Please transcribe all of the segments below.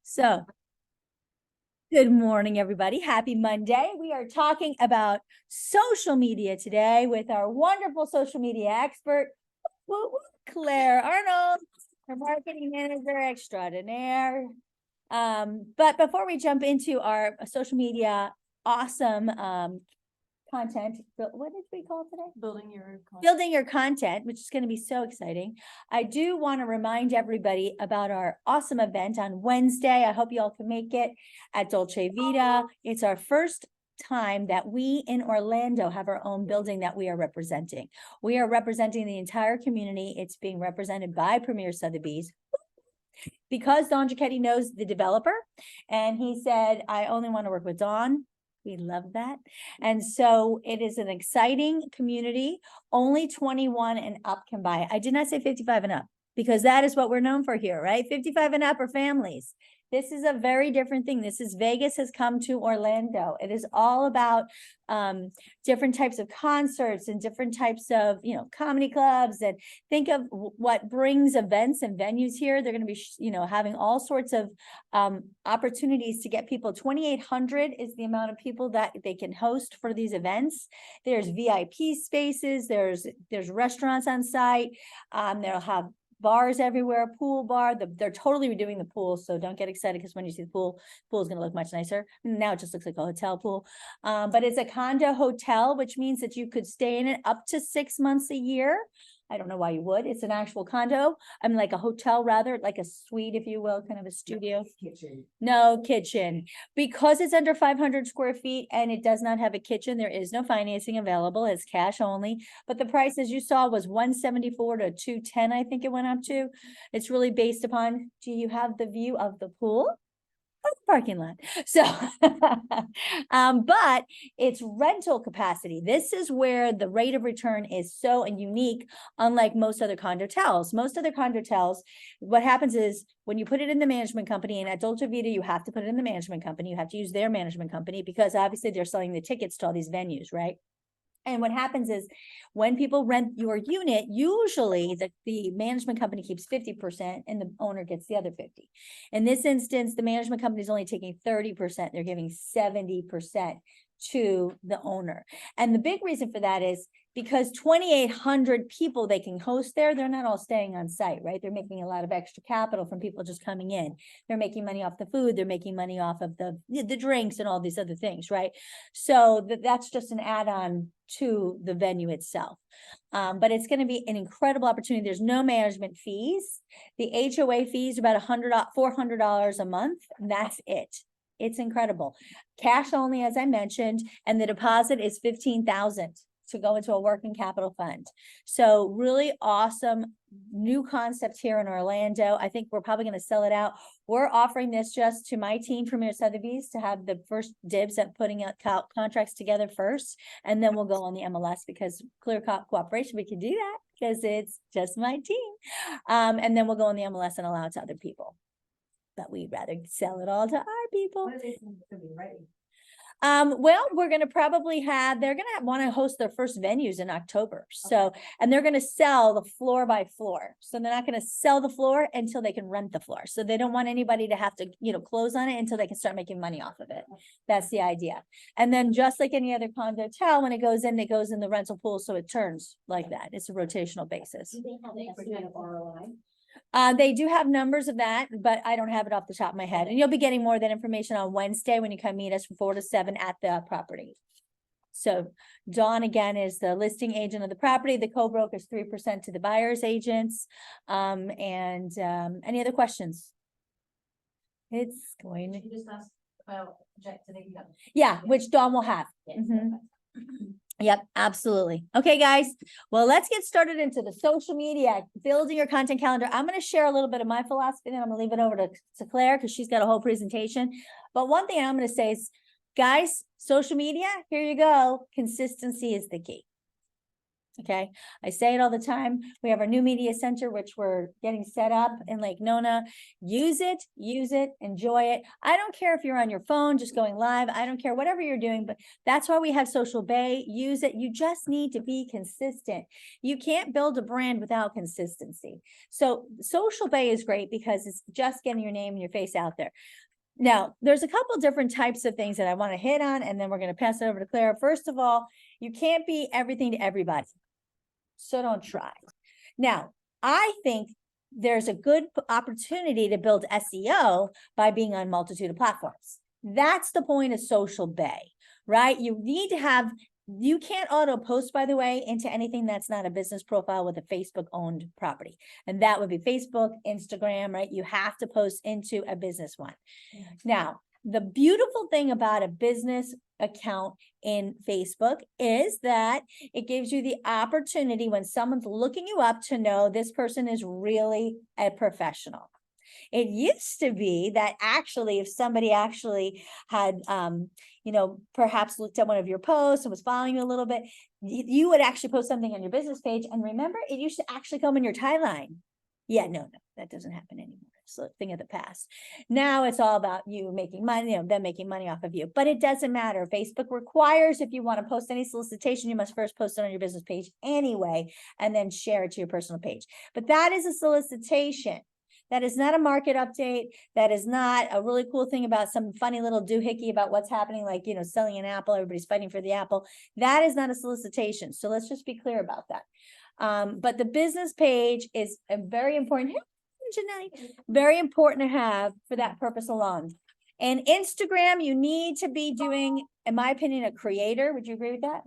So, good morning, everybody. Happy Monday. We are talking about social media today with our wonderful social media expert, Claire Arnold, our marketing manager extraordinaire. But before we jump into our social media awesome content, what did we call it today? Building your content, which is going to be so exciting. I do want to remind everybody about our awesome event on Wednesday. I hope you all can make it at Dolce Vita. It's our first time that we in Orlando have our own building that we are representing. We are representing the entire community. It's being represented by Premier Sotheby's. Because Don Giacchetti knows the developer, and he said, I only want to work with Don. We love that. And so it is an exciting community. Only 21 and up can buy it. I did not say 55 and up because that is what we're known for here, right? 55 and up are families. This is a very different thing. This is Vegas has come to Orlando. It is all about different types of concerts and different types of, comedy clubs. And think of what brings events and venues here. They're going to be, having all sorts of opportunities to get people. 2,800 is the amount of people that they can host for these events. There's VIP spaces. There's restaurants on site. They'll have bars everywhere, pool bar. They're totally redoing the pool, so don't get excited because when you see the pool is going to look much nicer. Now it just looks like a hotel pool, but it's a condo hotel, which means that you could stay in it up to 6 months a year. I don't know why you would. It's an actual condo. I mean, like a hotel, rather, like a suite, if you will, kind of a studio. No kitchen. Because it's under 500 square feet and it does not have a kitchen, there is no financing available. It's cash only. But the price, as you saw, was 174 to 210, I think it went up to. It's really based upon, do you have the view of the pool? Parking lot. So, but it's rental capacity. This is where the rate of return is so unique, unlike most other condotels. Most other condotels, what happens is when you put it in the management company, and at Dolce Vita, you have to put it in the management company. You have to use their management company because obviously they're selling the tickets to all these venues, right? And what happens is when people rent your unit, usually the management company keeps 50% and the owner gets the other 50. In this instance, the management company is only taking 30%. They're giving 70% to the owner. And the big reason for that is because 2,800 people they can host there, they're not all staying on site, right? They're making a lot of extra capital from people just coming in. They're making money off the food. They're making money off of the drinks and all these other things, right? So that's just an add-on to the venue itself. But it's going to be an incredible opportunity. There's no management fees. The HOA fees are about $400 a month. And that's it. It's incredible. Cash only, as I mentioned, and the deposit is $15,000 to go into a working capital fund. So really awesome new concept here in Orlando. I think we're probably going to sell it out. We're offering this just to my team, Premier Sotheby's, to have the first dibs at putting out contracts together first, and then we'll go on the MLS because clear cooperation, we can do that because it's just my team. And then we'll go on the MLS and allow it to other people. But we'd rather sell it all to our people. What do they think could be ready? Well, we're going to probably they're going to want to host their first venues in October. So, and they're going to sell the floor by floor. So they're not going to sell the floor until they can rent the floor. So they don't want anybody to have to, close on it until they can start making money off of it. That's the idea. And then just like any other condotel, when it goes in the rental pool. So it turns like that. It's a rotational basis. Do they have an estimate of ROI? They do have numbers of that, but I don't have it off the top of my head. And you'll be getting more of that information on Wednesday when you come meet us from 4 to 7 at the property. So Dawn, again, is the listing agent of the property. The co-broker is 3% to the buyer's agents. Any other questions? It's going to... You just asked about Jack today. Yeah, which Dawn will have. Yes, Yep, absolutely. Okay, guys. Well, let's get started into the social media, building your content calendar. I'm going to share a little bit of my philosophy, and I'm going to leave it over to Claire because she's got a whole presentation. But one thing I'm going to say is, guys, social media, here you go. Consistency is the key. Okay, I say it all the time. We have our new media center, which we're getting set up in Lake Nona. Use it, enjoy it. I don't care if you're on your phone, just going live. I don't care whatever you're doing, but that's why we have Social Bay. Use it. You just need to be consistent. You can't build a brand without consistency. So Social Bay is great because it's just getting your name and your face out there. Now, there's a couple different types of things that I want to hit on, and then we're going to pass it over to Claire. First of all, you can't be everything to everybody. So don't try. Now, I think there's a good opportunity to build SEO by being on multitude of platforms. That's the point of Social Bay, right? You need to have, you can't auto post, by the way, into anything that's not a business profile with a Facebook owned property. And that would be Facebook, Instagram, right? You have to post into a business one. Now, the beautiful thing about a business account in Facebook is that it gives you the opportunity when someone's looking you up to know this person is really a professional. It used to be that actually, if somebody actually had, perhaps looked at one of your posts and was following you a little bit, you would actually post something on your business page. And remember, it used to actually come in your timeline. Yeah, no, that doesn't happen anymore. It's a thing of the past. Now it's all about you making money, them making money off of you. But it doesn't matter. Facebook requires, if you want to post any solicitation, you must first post it on your business page anyway, and then share it to your personal page. But that is a solicitation. That is not a market update. That is not a really cool thing about some funny little doohickey about what's happening, like, selling an apple, everybody's fighting for the apple. That is not a solicitation. So let's just be clear about that. But the business page is a very important, very important to have for that purpose alone. And Instagram, you need to be doing, in my opinion, a creator. Would you agree with that?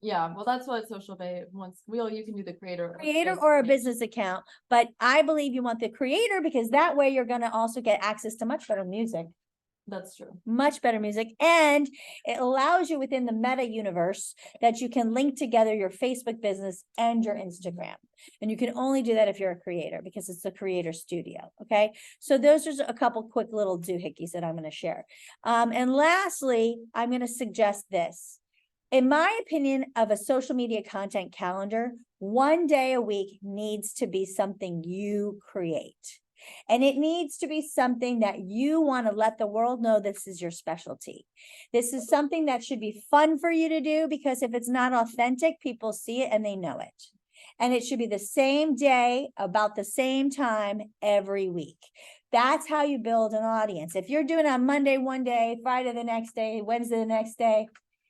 Yeah, well, that's what Social Bay wants. You can do the creator. Or a business account, but I believe you want the creator because that way you're going to also get access to much better music. That's true. Much better music. And it allows you within the Meta universe that you can link together your Facebook business and your Instagram. And you can only do that if you're a creator because it's a creator studio. Okay. So those are a couple quick little doohickeys that I'm going to share. And lastly, I'm going to suggest this. In my opinion, of a social media content calendar, one day a week needs to be something you create. And it needs to be something that you want to let the world know this is your specialty. This is something that should be fun for you to do because if it's not authentic, people see it and they know it. And it should be the same day, about the same time every week. That's how you build an audience. If you're doing it on Monday one day, Friday the next day, Wednesday the next day,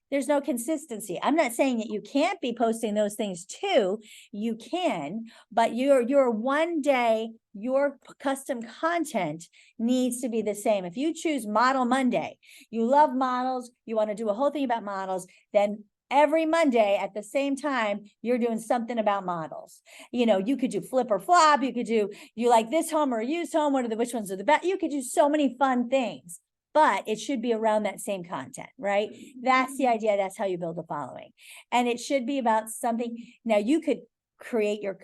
there's no consistency. I'm not saying that you can't be posting those things too. You can, but your one day, your custom content needs to be the same. If you choose Model Monday, you love models, you want to do a whole thing about models, then every Monday at the same time, you're doing something about models. You could do flip or flop. You could do, you like this home or used home. Which ones are the best? You could do so many fun things. But it should be around that same content, right? That's the idea. That's how you build a following. And it should be about something. Now you could create your,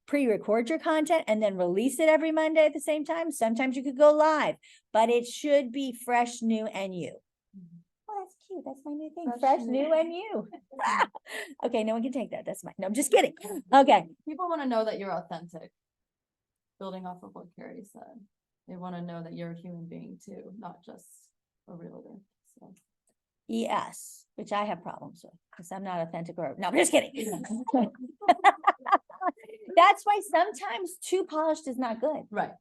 pre-record your content and then release it every Monday at the same time. Sometimes you could go live, but it should be fresh, new, and you. Oh, that's cute. That's my new thing. Fresh, new, and you. Okay, no one can take that. That's mine. No, I'm just kidding. Okay. People want to know that you're authentic. Building off of what Carrie said. They want to know that you're a human being too, not just a realtor. So. Yes, which I have problems with because I'm not authentic no, I'm just kidding. That's why sometimes too polished is not good. Right.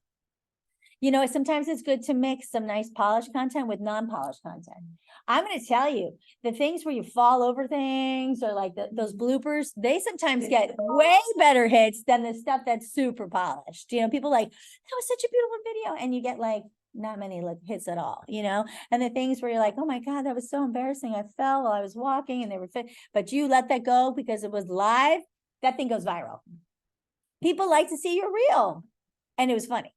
Sometimes it's good to mix some nice polished content with non-polished content. I'm going to tell you, the things where you fall over things or like those bloopers, they sometimes get way better hits than the stuff that's super polished. People like, that was such a beautiful video. And you get like not many hits at all, and the things where you're like, oh my God, that was so embarrassing. I fell while I was walking and they were fit, but you let that go because it was live. That thing goes viral. People like to see you're real. And it was funny.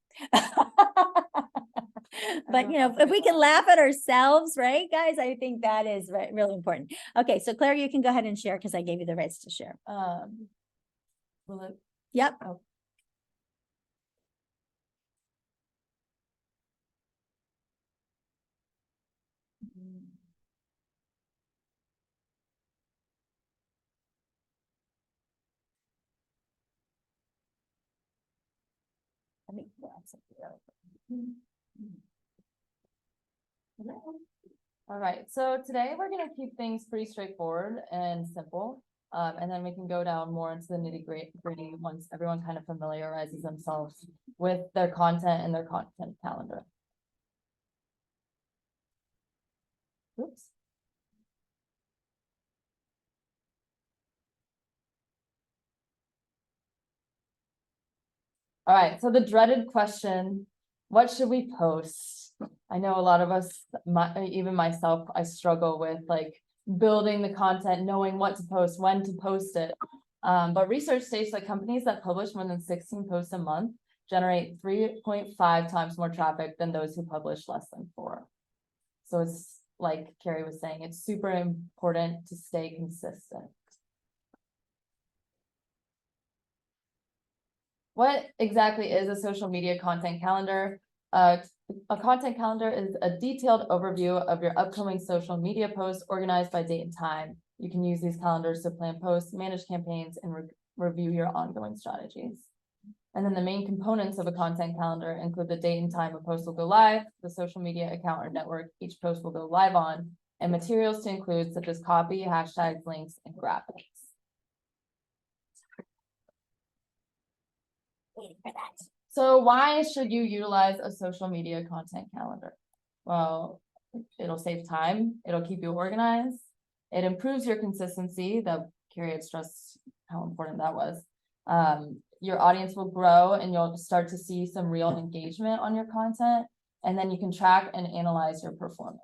But if we can laugh at ourselves, right, guys, I think that is really important. Okay, so Claire, you can go ahead and share because I gave you the rights to share. Will it? Yep. Oh. Let me grab something. All right, so today we're gonna keep things pretty straightforward and simple. And then we can go down more into the nitty-gritty once everyone kind of familiarizes themselves with their content and their content calendar. Oops. All right, so the dreaded question, what should we post? I know a lot of us, even myself, I struggle with like building the content, knowing what to post, when to post it. But research states that companies that publish more than 16 posts a month generate 3.5 times more traffic than those who publish less than 4. So it's like Carrie was saying, it's super important to stay consistent. What exactly is a social media content calendar? A content calendar is a detailed overview of your upcoming social media posts organized by date and time. You can use these calendars to plan posts, manage campaigns, and review your ongoing strategies. And then the main components of a content calendar include the date and time a post will go live, the social media account or network each post will go live on, and materials to include such as copy, hashtags, links, and graphics. Waiting for that. So why should you utilize a social media content calendar? Well, it'll save time, it'll keep you organized, it improves your consistency, that Carrie had stressed how important that was. Your audience will grow and you'll start to see some real engagement on your content, and then you can track and analyze your performance.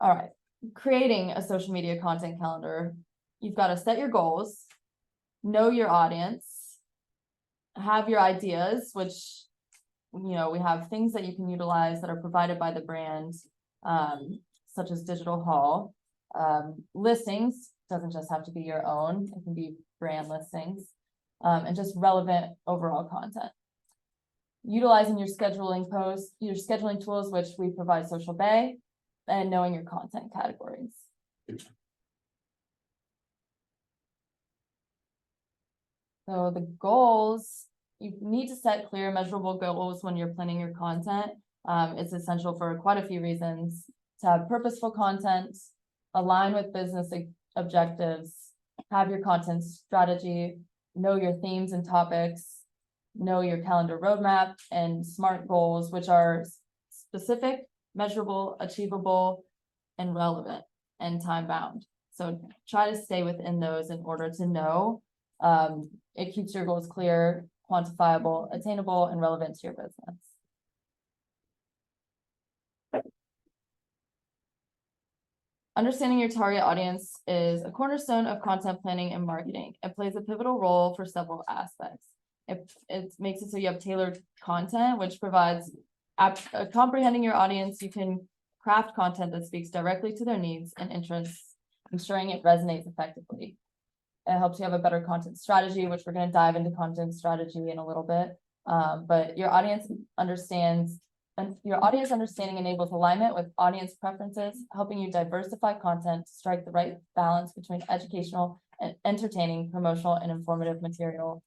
All right, creating a social media content calendar, you've got to set your goals, know your audience, have your ideas, which, you know, we have things that you can utilize that are provided by the brand, such as digital haul. Listings, doesn't just have to be your own, it can be brand listings, and just relevant overall content. Utilizing your scheduling tools, which we provide Social Bay, and knowing your content categories. So the goals, you need to set clear, measurable goals when you're planning your content. It's essential for quite a few reasons: to have purposeful content, align with business objectives, have your content strategy, know your themes and topics, know your calendar roadmap, and SMART goals, which are specific, measurable, achievable, and relevant, and time bound. So try to stay within those in order to know. It keeps your goals clear, quantifiable, attainable, and relevant to your business. Understanding your target audience is a cornerstone of content planning and marketing. It plays a pivotal role for several aspects. It makes it so you have tailored content, which provides comprehending your audience. You can craft content that speaks directly to their needs and interests, ensuring it resonates effectively. It helps you have a better content strategy, which we're going to dive into content strategy in a little bit. But your audience understands, and your audience understanding enables alignment with audience preferences, helping you diversify content to strike the right balance between educational and entertaining, promotional, and informative material.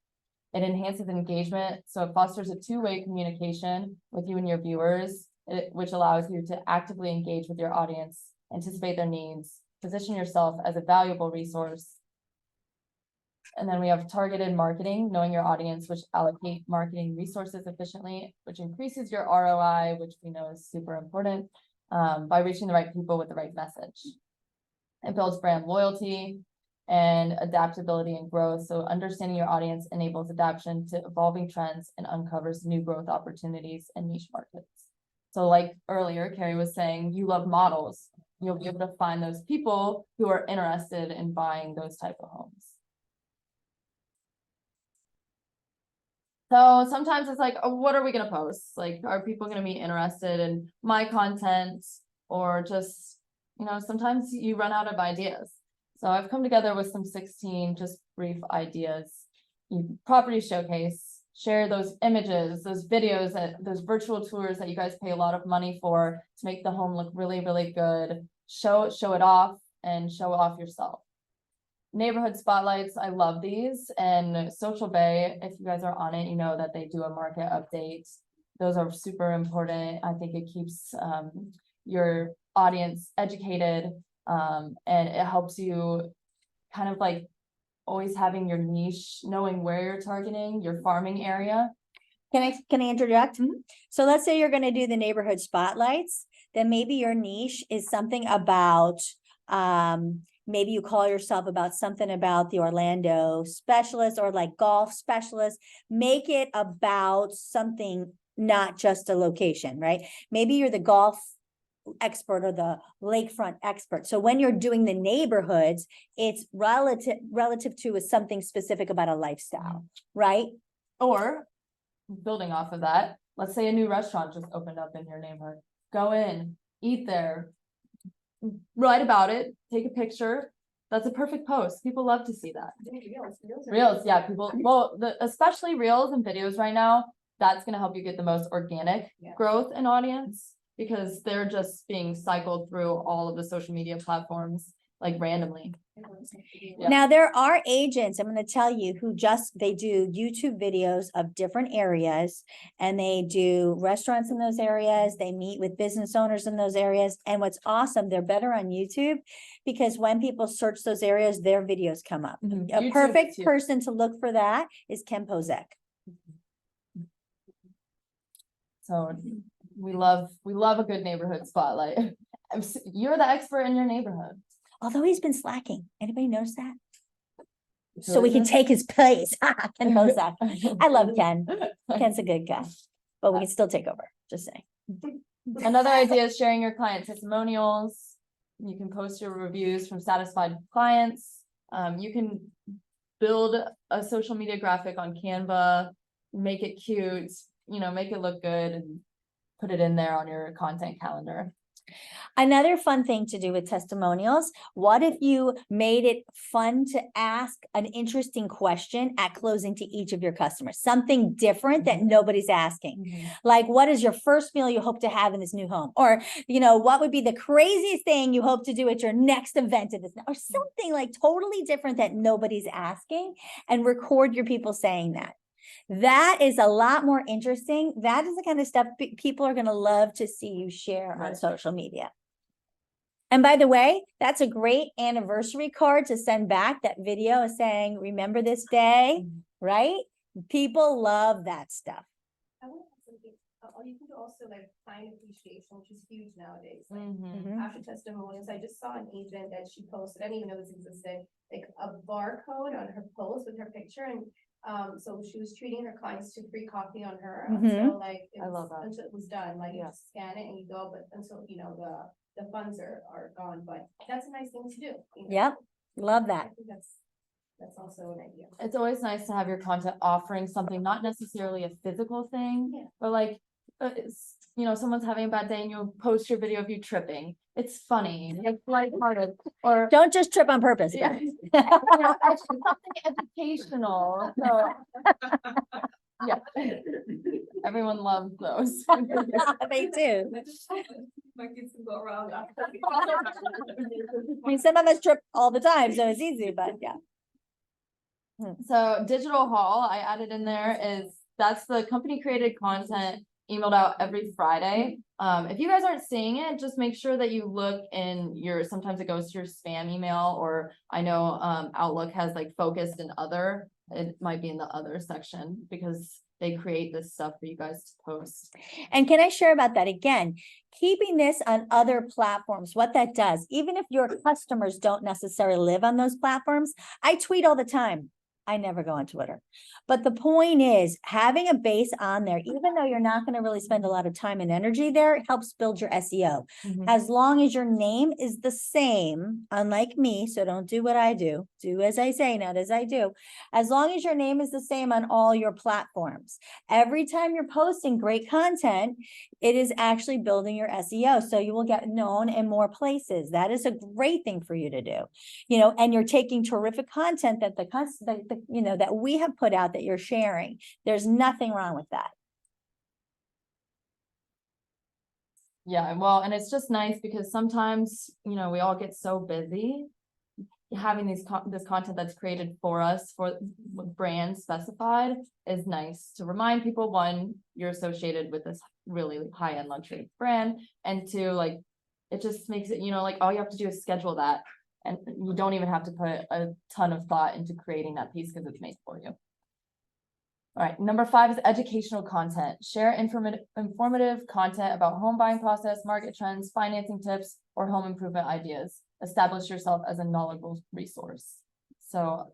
It enhances engagement, so it fosters a two-way communication with you and your viewers, which allows you to actively engage with your audience, anticipate their needs, position yourself as a valuable resource. And then we have targeted marketing, knowing your audience, which allocate marketing resources efficiently, which increases your ROI, which we know is super important, by reaching the right people with the right message. It builds brand loyalty and adaptability and growth. So understanding your audience enables adaptation to evolving trends and uncovers new growth opportunities in niche markets. So like earlier, Carrie was saying, you love models. You'll be able to find those people who are interested in buying those type of homes. So sometimes it's like, oh, what are we going to post? Like, are people going to be interested in my content, or just, you know, sometimes you run out of ideas. So I've come together with some 16 just brief ideas. You property showcase, share those images, those videos, those virtual tours that you guys pay a lot of money for to make the home look really, really good. show it off and show off yourself. Neighborhood spotlights, I love these, and Social Bay, if you guys are on it, you know that they do a market update. Those are super important. I think it keeps your audience educated, and it helps you kind of like always having your niche, knowing where you're targeting your farming area. Can I interject? So let's say you're gonna do the neighborhood spotlights, then maybe your niche is something about, maybe you call yourself about something about the Orlando specialist or like golf specialist. Make it about something, not just a location, right? Maybe you're the golf expert or the lakefront expert. So when you're doing the neighborhoods, it's relative to something specific about a lifestyle, right? Or building off of that, let's say a new restaurant just opened up in your neighborhood. Go in, eat there, write about it, take a picture. That's a perfect post. People love to see that. Reels, yeah, people, well, especially reels and videos right now, that's gonna help you get the most organic Yeah. growth in audience, because they're just being cycled through all of the social media platforms like randomly. Yeah. Now, there are agents, I'm gonna tell you, who they do YouTube videos of different areas. And they do restaurants in those areas, they meet with business owners in those areas, and what's awesome, they're better on YouTube. Because when people search those areas, their videos come up. A YouTube perfect too. person to look for that is Ken Pozek. So we love a good neighborhood spotlight. You're the expert in your neighborhood. Although he's been slacking, anybody notice that? So we can take his place. Ken Pozek. I love Ken. Ken's a good guy, but we can still take over, just saying. Another idea is sharing your client testimonials. You can post your reviews from satisfied clients. You can build a social media graphic on Canva, make it cute, make it look good, and put it in there on your content calendar. Another fun thing to do with testimonials, what if you made it fun to ask an interesting question at closing to each of your customers? Something different that nobody's asking. Like, what is your first meal you hope to have in this new home? Or, what would be the craziest thing you hope to do at your next event or something like totally different that nobody's asking, and record your people saying that. That is a lot more interesting. That is the kind of stuff people are going to love to see you share on Right. social media. And by the way, that's a great anniversary card to send back, that video saying, remember this day, right? People love that stuff. I want to add something. You can do also like client appreciation, which is huge nowadays. Like Mhm. after testimonials, I just saw an agent that she posted, I didn't even know this existed, like a barcode on her post with her picture, and so she was treating her clients to free coffee on her, until like, I love that. until it was done, like you Yeah. just scan it and you go, but until, the funds are gone, but that's a nice thing to do. Yep, love I that. think that's also an idea. It's always nice to have your content offering something, not necessarily a physical thing, Yeah. but like, someone's having a bad day and you post your video of you tripping. It's funny, it's lighthearted, or Don't just trip on purpose. yeah, it's something educational. So yeah, everyone loves those. They do. My kids can go around. I mean, some of us trip all the time, so it's easy, but yeah. So digital haul, I added in there, that's the company created content emailed out every Friday. If you guys aren't seeing it, just make sure that you look in sometimes it goes to your spam email, or I know Outlook has like focused and other, it might be in the other section, because they create this stuff for you guys to post. And can I share about that again? Keeping this on other platforms, what that does, even if your customers don't necessarily live on those platforms, I tweet all the time. I never go on Twitter. But the point is, having a base on there, even though you're not going to really spend a lot of time and energy there, it helps build your SEO. As long as your name is the same, unlike me, so don't do what I do. Do as I say, not as I do. As long as your name is the same on all your platforms, every time you're posting great content, it is actually building your SEO. So you will get known in more places. That is a great thing for you to do. And you're taking terrific content that that we have put out that you're sharing. There's nothing wrong with that. Yeah, well, and it's just nice because sometimes, you know, we all get so busy. Having this content that's created for us, for brand specified, is nice to remind people, one, you're associated with this really high-end luxury brand, and two, like, it just makes it, you know, like, all you have to do is schedule that, and you don't even have to put a ton of thought into creating that piece because it's made for you. All right, number 5 is educational content. Share informative content about home buying process, market trends, financing tips, or home improvement ideas. Establish yourself as a knowledgeable resource. So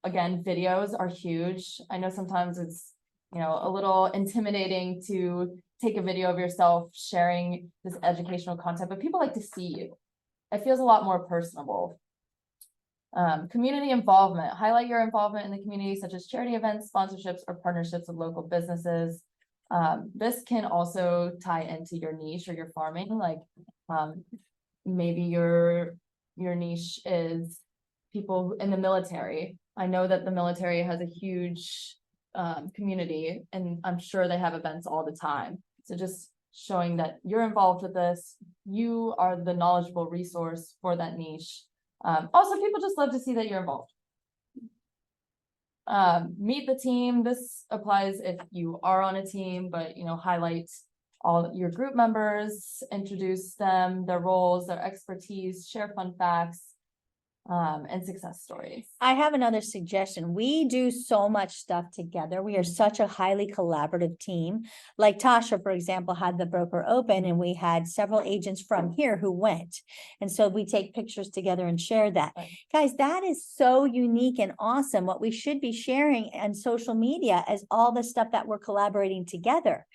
again, videos are huge. I know sometimes it's, you know, a little intimidating to take a video of yourself sharing this educational content, but people like to see you. It feels a lot more personable. Community involvement, highlight your involvement in the community, such as charity events, sponsorships, or partnerships with local businesses. This can also tie into your niche or your farming, like, maybe your niche is people in the military. I know that the military has a huge community, and I'm sure they have events all the time. So just showing that you're involved with this, you are the knowledgeable resource for that niche. Also, people just love to see that you're involved. Meet the team. This applies if you are on a team, but, you know, highlight all your group members, introduce them, their roles, their expertise, share fun facts, and success stories. I have another suggestion. We do so much stuff together. We are such a highly collaborative team. Like Tasha, for example, had the broker open, and we had several agents from here who went. And so we take pictures together and share that. Right. Guys, that is so unique and awesome. What we should be sharing on social media is all the stuff that we're collaborating together.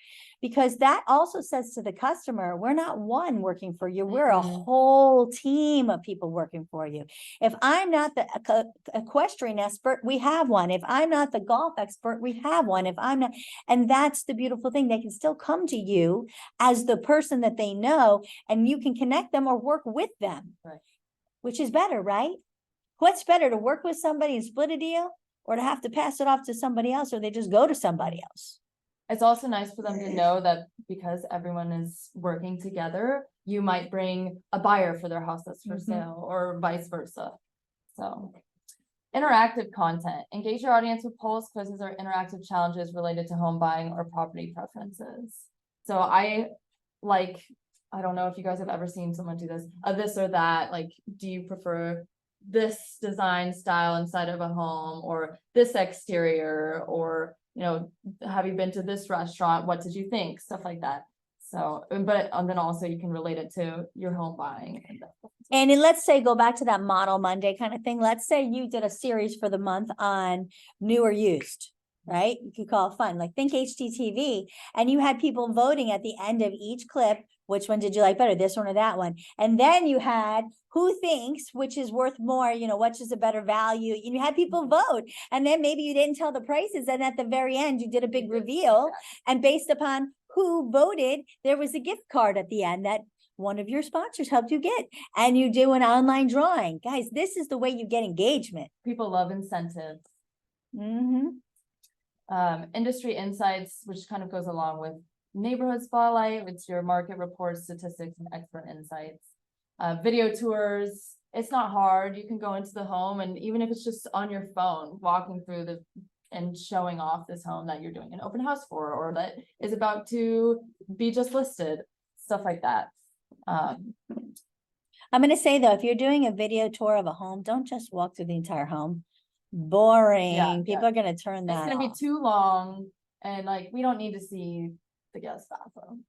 Because that also says to the customer, we're not one working for you. We're a Mhm. whole team of people working for you. If I'm not the equestrian expert, we have one. If I'm not the golf expert, we have one. If I'm not, and that's the beautiful thing. They can still come to you as the person that they know, and you can connect them or work with them. Right. Which is better, right? What's better, to work with somebody and split a deal, or to have to pass it off to somebody else, or they just go to somebody else? It's also nice for them to know that because everyone is working together, you might bring a buyer for their house that's for Mhm. sale, or vice versa. So, interactive content. Engage your audience with polls, quizzes, or interactive challenges related to home buying or property preferences. So I don't know if you guys have ever seen someone do this or that, like, do you prefer this design style inside of a home, or this exterior, or, you know, have you been to this restaurant? What did you think? Stuff like that. So, but then also you can relate it to your home buying. And then let's say, go back to that Model Monday kind of thing. Let's say you did a series for the month on new or used, right? You could call it fun, like Think HGTV, and you had people voting at the end of each clip. Which one did you like better, this one or that one? And then you had who thinks which is worth more, you know, which is a better value. You had people vote, and then maybe you didn't tell the prices, and at the very end, you did a big reveal. And based upon who voted, there was a gift card at the end that one of your sponsors helped you get, and you do an online drawing. Guys, this is the way you get engagement. People love incentives. Industry insights, which kind of goes along with neighborhood spotlight. It's your market reports, statistics, and expert insights. Video tours. It's not hard. You can go into the home, and even if it's just on your phone, walking through and showing off this home that you're doing an open house for, or that is about to be just listed, stuff like that. I'm going to say though, if you're doing a video tour of a home, don't just walk through the entire home. Boring. Yeah, People are going to turn It's that gonna be off. too long, and like, we don't need to see the guest bathroom.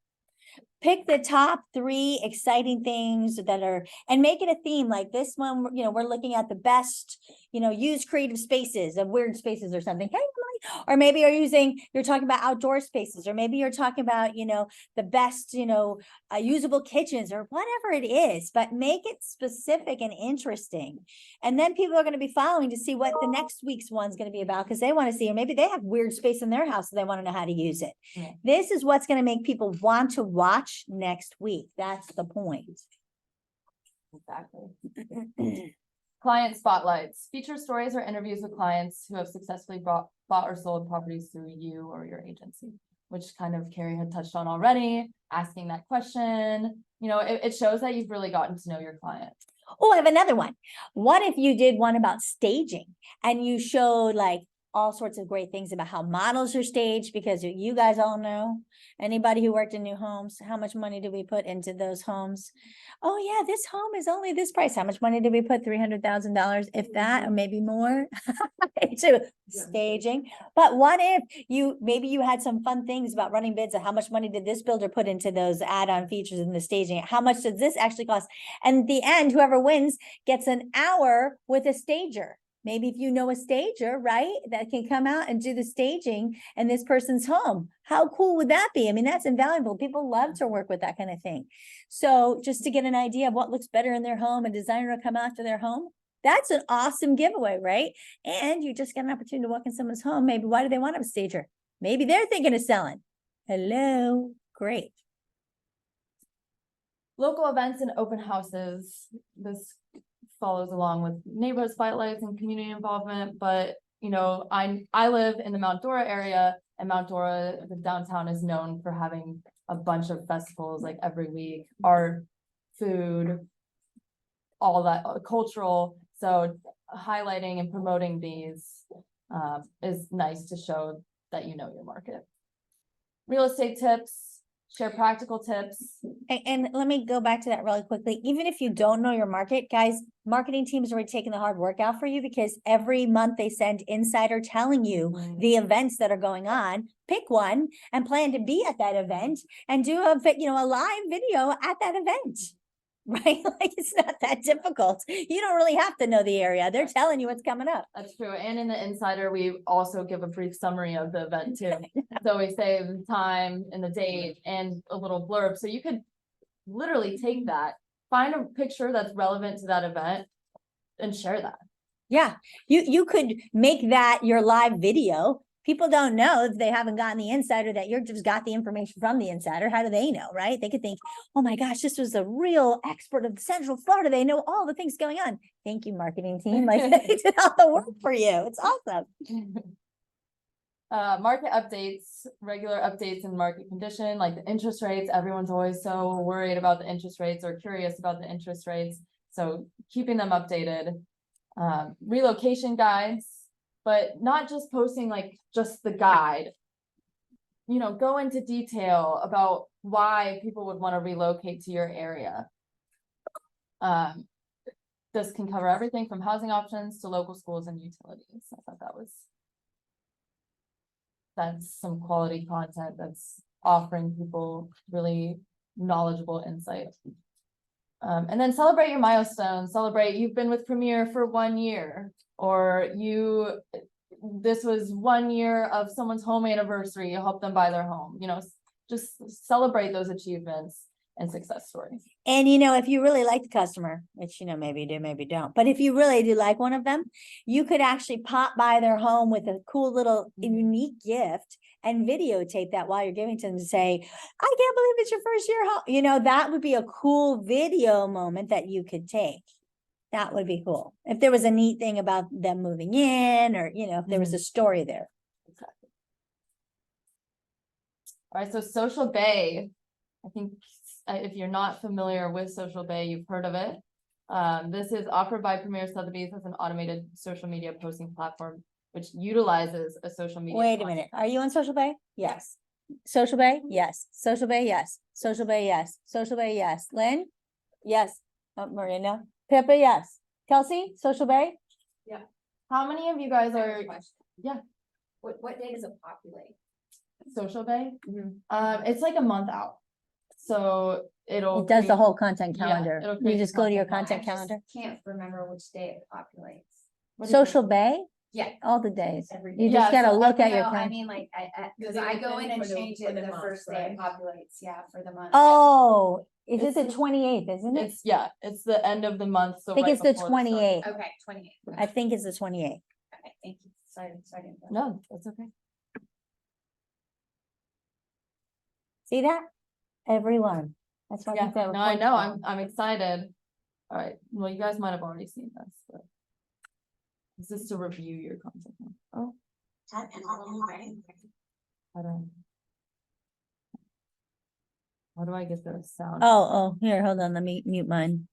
Pick the top 3 exciting things that are, and make it a theme. Like this one, you know, we're looking at the best, you know, used creative spaces of weird spaces or something. Hey, Emily. Or maybe you're talking about outdoor spaces, or maybe you're talking about, you know, the best, you know, usable kitchens, or whatever it is, but make it specific and interesting. And then people are going to be following to see what the next week's one's going to be about, because they want to see, or maybe they have weird space in their house, so they want to know how to use it. Yeah. This is what's going to make people want to watch next week. That's the point. Exactly. Client spotlights. Feature stories or interviews with clients who have successfully bought or sold properties through you or your agency. which kind of Carrie had touched on already, asking that question. You know, it shows that you've really gotten to know your client. Oh, I have another one. What if you did one about staging and you showed like all sorts of great things about how models are staged? Because you guys all know, anybody who worked in new homes, how much money do we put into those homes? Oh yeah, this home is only this price. How much money did we put? $300,000, if that, or maybe more, into staging. But what if maybe you had some fun things about running bids of how much money did this builder put into those add-on features in the staging? How much does this actually cost? And at the end, whoever wins gets an hour with a stager. Maybe if you know a stager, right, that can come out and do the staging in this person's home. How cool would that be? I mean, that's invaluable. People love to work with that kind of thing. So just to get an idea of what looks better in their home, a designer will come out to their home. That's an awesome giveaway, right? And you just get an opportunity to walk in someone's home. Maybe why do they want a stager? Maybe they're thinking of selling. Hello, great. Local events and open houses, this follows along with neighborhood spotlights and community involvement, but you know, I live in the Mount Dora area, and Mount Dora, the downtown, is known for having a bunch of festivals like every week, art, food, all that, cultural. So highlighting and promoting these is nice to show that you know your market. Real estate tips. Share practical tips. And let me go back to that really quickly. Even if you don't know your market, guys, marketing teams are already taking the hard work out for you, because every month they send insider telling you the events that are going on. Pick one and plan to be at that event and do a live video at that event. Right? Like, it's not that difficult. You don't really have to know the area. They're telling you what's coming up. That's true. And in the insider, we also give a brief summary of the event too. So we say the time and the date and a little blurb. So you could literally take that, find a picture that's relevant to that event and share that. Yeah, you could make that your live video. People don't know if they haven't gotten the insider that you're just got the information from the insider. How do they know, right? They could think, oh my gosh, this was a real expert of Central Florida. They know all the things going on. Thank you, marketing team. Like, they did all the work for you. It's awesome. Market updates, regular updates in market condition, like the interest rates. Everyone's always so worried about the interest rates or curious about the interest rates. So keeping them updated. Relocation guides, but not just posting like just the guide. You know, go into detail about why people would want to relocate to your area. This can cover everything from housing options to local schools and utilities. I thought that's some quality content that's offering people really knowledgeable insight. And then celebrate your milestones. Celebrate you've been with Premier for 1 year, or this was 1 year of someone's home anniversary. You helped them buy their home. You know, just celebrate those achievements and success stories. And if you really like the customer, which maybe you do, maybe you don't, but if you really do like one of them, you could actually pop by their home with a cool little unique gift and videotape that while you're giving to them to say, I can't believe it's your first year home. That would be a cool video moment that you could take. That would be cool. If there was a neat thing about them moving in, or, if there was a story there. Exactly. All right, so Social Bay. I think if you're not familiar with Social Bay, you've heard of it. This is offered by Premier Sotheby's as an automated social media posting platform, which utilizes a social media. Wait a minute. Are you on Social Bay? Yes. Social Bay? Yes. Social Bay? Yes. Social Bay? Yes. Social Bay? Yes. Lynn? Yes. Marina? Pippa? Yes. Kelsey? Social Bay? Yeah. How many of you guys are? Yeah. What day does it populate? Social Bay? It's like a month out. So It does the whole content calendar. it'll You create just the go to your content content calendar. Can't remember which day it populates. Social Bay? Yeah. All the days. Every You day. just Yeah, gotta so look at your. No, I calendar. mean, like, because Does it I go in depend and for the- change for it the the month, first day right? it populates, yeah, for the month. Oh, is it It's the the- 28th, isn't it? It's the end of the month. So I think right it's the before start. 28th. Okay, 28. I think it's the 28th. Okay, thank you. Sorry. No, that's okay. See that? Everyone. That's why. Yeah, these are no, I reports know, are- I'm excited. All right, well, you guys might have already seen this, but. Is this to review your content? Oh, I don't. How do I get the sound? Oh, here, hold on, let me mute mine.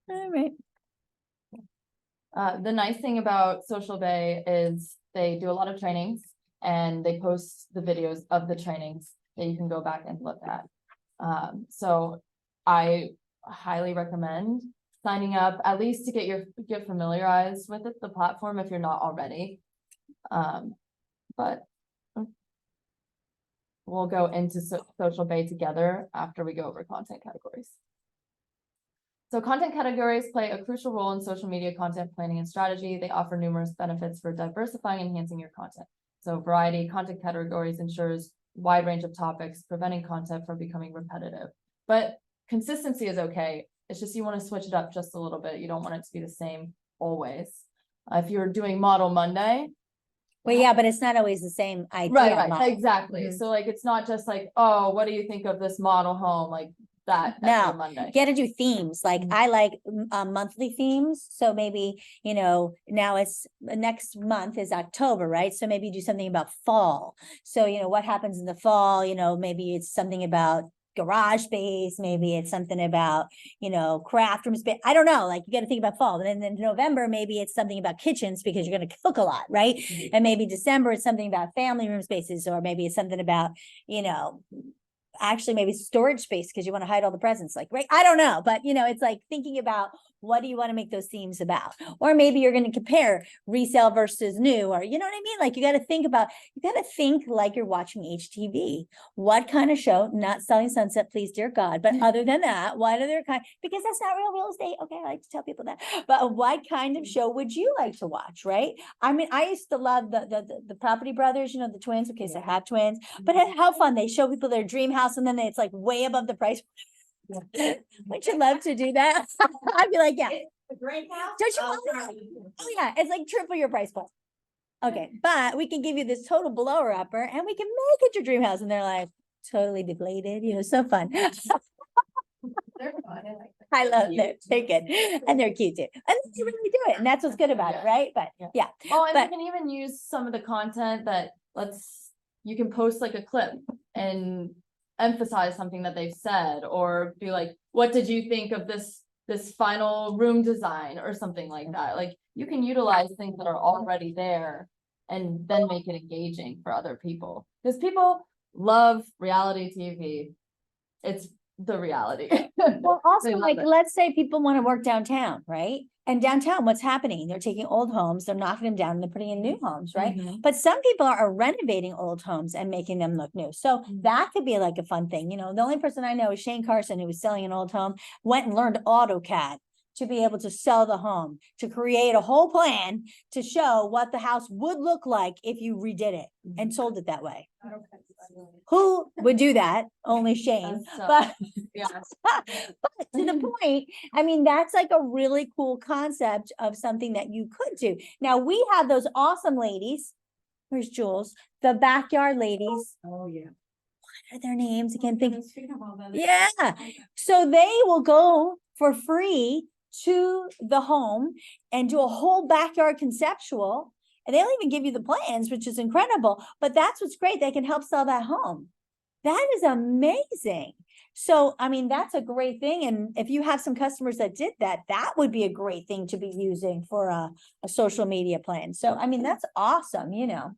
All right. The nice thing about Social Bay is they do a lot of trainings and they post the videos of the trainings that you can go back and look at. So I highly recommend signing up at least to get familiarized with it, the platform, if you're not already. But we'll go into Social Bay together after we go over content categories. So content categories play a crucial role in social media content planning and strategy. They offer numerous benefits for diversifying and enhancing your content. So variety content categories ensures wide range of topics, preventing content from becoming repetitive. But consistency is okay. It's just you want to switch it up just a little bit. You don't want it to be the same always. If you're doing Model Monday. Well, yeah, but it's not always the same idea. Right, exactly. Mhm. So like, it's not just like, oh, what do you think of this model home? Like that No, every Monday. You gotta do themes, like Mhm. I like monthly themes, so maybe, now it's, next month is October, right? So maybe do something about fall. So, what happens in the fall, maybe it's something about garage space, maybe it's something about, craft room space. I don't know, like you gotta think about fall. And then in November, maybe it's something about kitchens because you're gonna cook a lot, right? Mhm. And maybe December it's something about family room spaces, or maybe it's something about, actually maybe storage space because you want to hide all the presents, like, right? I don't know, but it's like thinking about what do you want to make those themes about? Or maybe you're going to compare resale versus new, or you know what I mean? Like you got to think like you're watching HTV. What kind of show? Not Selling Sunset, please, dear God. But other than that, what other kind? Because that's not real estate. Okay, I like to tell people that. But what kind of show would you like to watch, right? I mean, I used to love the Property Brothers, the twins. Okay, so I have twins, but how fun they show people their dream house, and then it's like way above the price. Wouldn't you love to do that? I'd be like, yeah. A great house. Don't you want that? Oh yeah, it's like triple your price point. Okay, but we can give you this total blower upper, and we can make it your dream house, and they're like totally deflated. So fun. They're fun. I like them. I love them. They're good, and they're cute too, and they really do it, and that's what's good about it, right? But yeah. Oh, and But- you can even use some of the content that you can post like a clip and emphasize something that they've said, or be like, what did you think of this final room design or something like that? Like you can utilize things that are already there and then make it engaging for other people, because people love reality TV. It's the reality. Well, also, They love like, it. let's say people want to work downtown, right? And downtown, what's happening? They're taking old homes, they're knocking them down, and they're putting in new homes, right? Mhm. But some people are renovating old homes and making them look new. So Mhm. that could be like a fun thing. The only person I know is Shane Carson, who was selling an old home, went and learned AutoCAD to be able to sell the home, to create a whole plan to show what the house would look like if you redid it and sold it that way. Who would do that? Only Shane, That's so- but Yeah. but to the point, I mean, that's like a really cool concept of something that you could do. Now, we have those awesome ladies. Where's Jules? The backyard ladies. Oh, yeah. What are their names? I can't think. Speaking of all that. Yeah. So they will go for free to the home and do a whole backyard conceptual. And they'll even give you the plans, which is incredible. But that's what's great. They can help sell that home. That is amazing. So, I mean, that's a great thing. And if you have some customers that did that, that would be a great thing to be using for a social media plan. So, I mean, that's awesome, you know.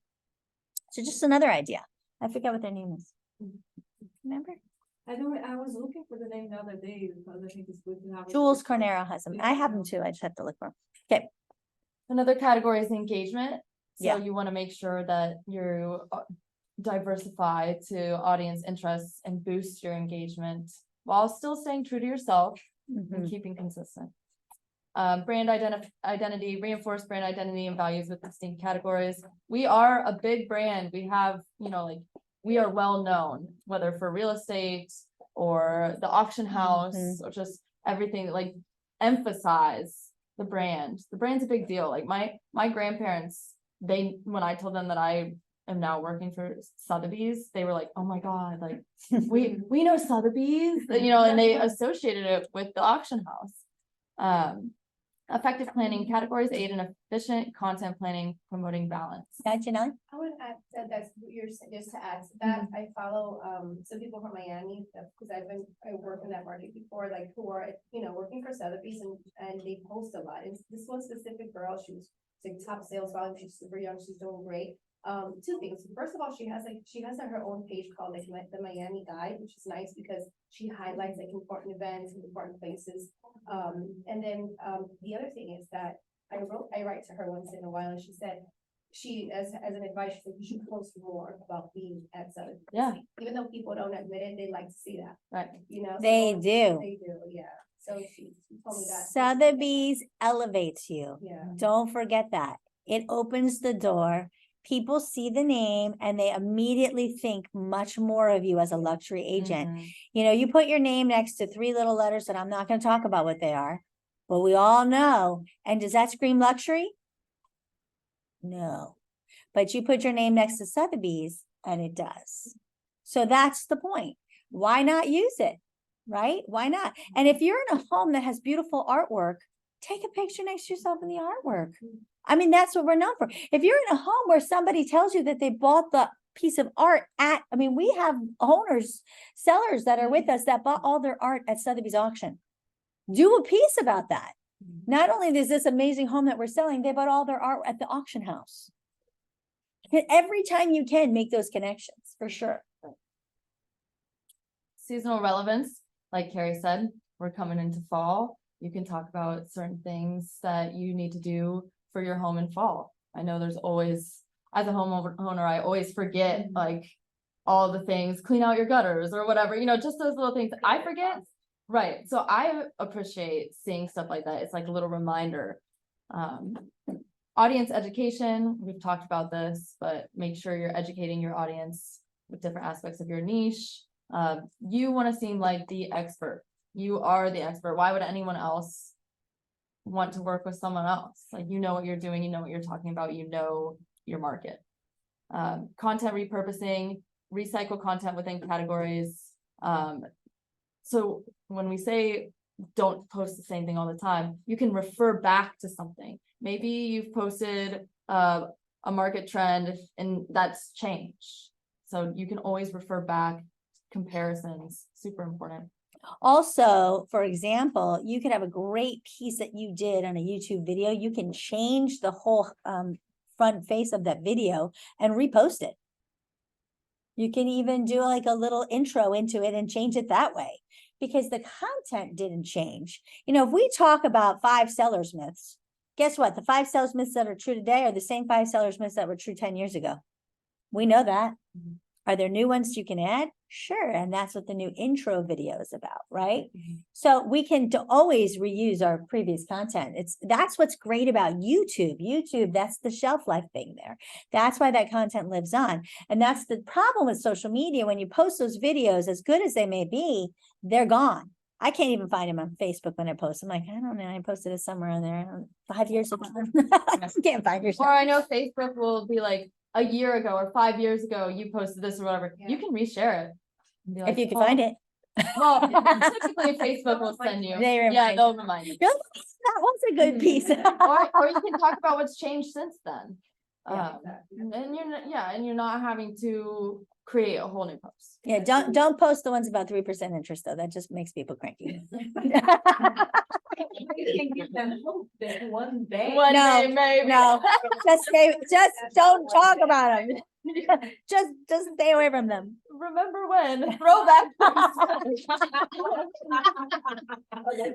So just another idea. I forget what their name is. Remember? I know, I was looking for the name the other day because I think it's good to have. it. Jules Cornero has them. I have them too. I just have to look for them. Okay. Another category is engagement. So Yeah. you want to make sure that you diversify to audience interests and boost your engagement while still staying true to yourself Mhm. and keeping consistent. Brand identity, reinforce brand identity and values with distinct categories. We are a big brand. We have, you know, like, we are well known, whether for real estate or the auction house or just everything, like, emphasize the brand. The brand's a big deal. Like my grandparents, when I told them that I am now working for Sotheby's, they were like, oh my God, like, we know Sotheby's, you know, and they associated it with the auction house. Effective planning categories aid in efficient content planning, promoting balance. Yeah, Janelle? I would add that that's what you're just to add to that, I follow some people from Miami, because I worked in that market before, like, who are, you know, working for Sotheby's and they post a lot. And this one specific girl, she was like top sales volume, she's super young, she's doing great. Two things. First of all, she has her own page called like the Miami Guide, which is nice because she highlights like important events and important places. And then the other thing is that I write to her once in a while, and she said, as an advice, she said you should post more about being at Sotheby's. Yeah. Even though people don't admit it, they like to see that, Right. you know. so They do. They do, yeah. So she told me that. Sotheby's elevates you. Yeah. Don't forget that. It opens the door. People see the name and they immediately think much more of you as a luxury agent. Mhm. You know, you put your name next to three little letters that I'm not going to talk about what they are, but we all know. And does that scream luxury? No. But you put your name next to Sotheby's and it does. So that's the point. Why not use it? Right? Why not? And if you're in a home that has beautiful artwork, take a picture next to yourself in the artwork. I mean, that's what we're known for. If you're in a home where somebody tells you that they bought the piece of art we have sellers that are with us that bought all their art at Sotheby's auction. Do a piece about that. Not only is this amazing home that we're selling, they bought all their art at the auction house. Every time you can, make those connections, for sure. Seasonal relevance, like Carrie said, we're coming into fall. You can talk about certain things that you need to do for your home in fall. I know there's always, as a homeowner, I always forget like all the things, clean out your gutters or whatever, you know, just those little things I forget. Right. So I appreciate seeing stuff like that. It's like a little reminder. Audience education, we've talked about this, but make sure you're educating your audience with different aspects of your niche. You want to seem like the expert. You are the expert. Why would anyone else want to work with someone else? Like, you know what you're doing, you know what you're talking about, you know your market. Content repurposing, recycle content within categories. So when we say don't post the same thing all the time, you can refer back to something. Maybe you've posted a market trend and that's changed. So you can always refer back. Comparisons, super important. Also, for example, you could have a great piece that you did on a YouTube video. You can change the whole front face of that video and repost it. You can even do like a little intro into it and change it that way because the content didn't change. You know, if we talk about 5 sellers myths, guess what? The 5 sellers myths that are true today are the same 5 sellers myths that were true 10 years ago. We know that. Are there new ones you can add? Sure, and that's what the new intro video is about, right? Mhm. So we can always reuse our previous content. That's what's great about YouTube. YouTube, that's the shelf life thing there. That's why that content lives on. And that's the problem with social media. When you post those videos, as good as they may be, they're gone. I can't even find them on Facebook when I post. I'm like, I don't know, I posted it somewhere on there 5 years ago. Can't find your Or I know Facebook will be like, a year ago or 5 years ago, you posted this or whatever, you Yeah. can reshare it. And be if like, you can "Oh, find it. Well, typically Facebook will send you. They Yeah, remind they'll remind you. You're like, that was a good piece. Or you can talk about what's changed since then. Yeah. And you're not, yeah, and you're not having to create a whole new post. Yeah, don't post the ones about 3% interest though. That just makes people cranky. You can give them hope that one day. One No, day, maybe. No, just don't talk about them. Just stay away from them. Remember when? Throwback.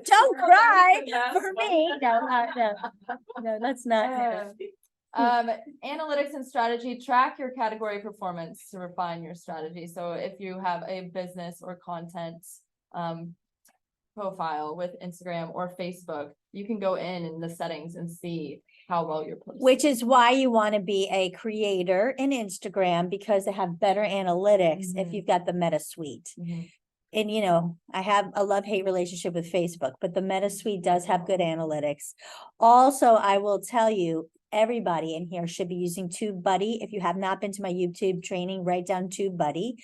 Don't cry for me. No, let's not. Analytics and strategy, track your category performance to refine your strategy. So if you have a business or content profile with Instagram or Facebook, you can go in the settings and see how well you're posting. Which is why you want to be a creator in Instagram, because they have better analytics if Mhm. you've got the Meta Suite. Mhm. And you know, I have a love-hate relationship with Facebook, but the Meta Suite does have good analytics. Also, I will tell you, everybody in here should be using TubeBuddy. If you have not been to my YouTube training, write down TubeBuddy.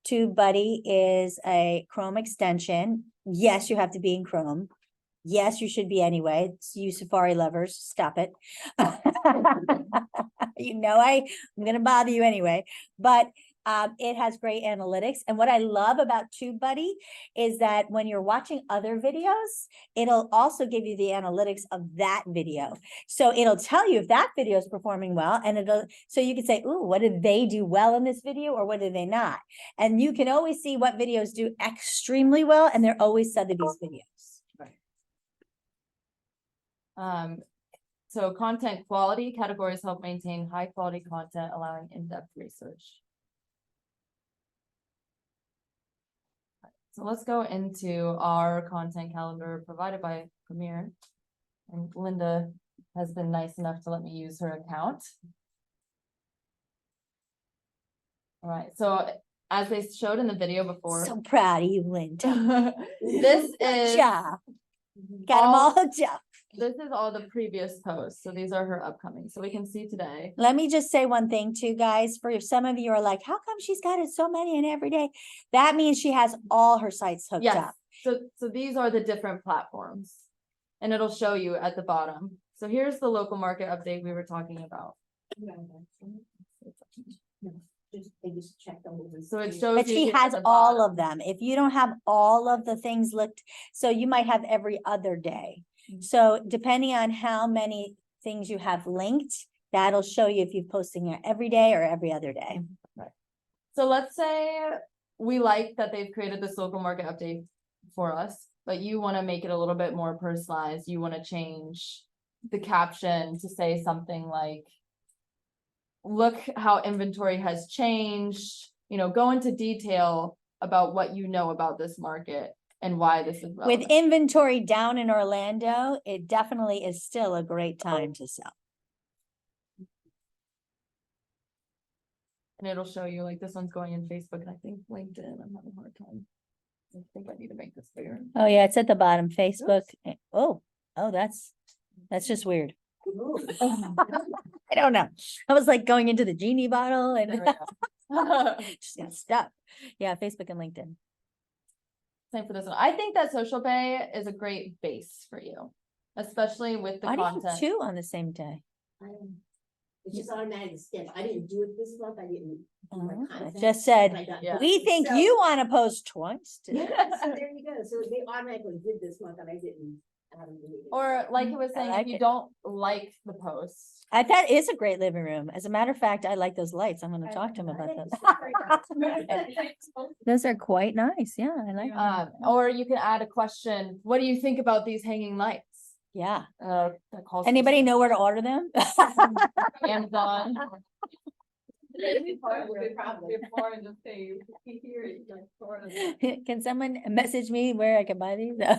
TubeBuddy is a Chrome extension. Yes, you have to be in Chrome. Yes, you should be anyway. It's you Safari lovers, stop it. You know, I'm gonna bother you anyway, but it has great analytics. And what I love about TubeBuddy is that when you're watching other videos, it'll also give you the analytics of that video. So it'll tell you if that video is performing well, and so you can say, ooh, what did they do well in this video, or what did they not? And you can always see what videos do extremely well, and they're always Sotheby's videos. So content quality categories help maintain high quality content, allowing in-depth research. So let's go into our content calendar provided by Premier. And Linda has been nice enough to let me use her account. All right, so as they showed in the video before, So proud of you, Linda. this Good is job. Got them all hooked up. this is all the previous posts. So these are her upcoming. So we can see today. Let me just say one thing too, guys. For some of you are like, how come she's got it so many in every day? That means she has all her sites hooked Yes, up. so these are the different platforms. And it'll show you at the bottom. So here's the local market update we were talking about. So it shows. But you she here has at the all bottom. of them. If you don't have all of the things looked, so you might have every other day. Mhm. So depending on how many things you have linked, that'll show you if you're posting it every day or every other day. So let's say we like that they've created this local market update for us, but you want to make it a little bit more personalized. You want to change the caption to say something like, look how inventory has changed, go into detail about what you know about this market and why this is With relevant. inventory down in Orlando, it definitely is still a great time to sell. And it'll show you like this one's going in Facebook and I think LinkedIn. I'm having a hard time. I think I need to make this bigger. Oh, yeah, it's at the bottom, Facebook. Oh, that's just weird. I don't know. I was like going into the genie bottle There and we go. just got stuck. Yeah, Facebook and LinkedIn. Same for this one. I think that Social Bay is a great base for you, especially with the Why do you content. have two on the same day? It's just automatic skip. I didn't do it this month. I didn't. do my Oh, it content. just said, I got- Yeah. We think So- you want to post twice. today." Yeah, so there you go. So they automatically did this month and I didn't. Or like it was saying, like if you it. don't like the post. I thought it's a great living room. As a matter of fact, I like those lights. I'm gonna talk to him about those. Those are quite nice. Yeah, I like them. Or you can add a question, what do you think about these hanging lights? Yeah. That calls for Anybody know where to order them? Amazon. Maybe part of the problem. Before and just say, here is like sort of. Can someone message me where I can buy these? No.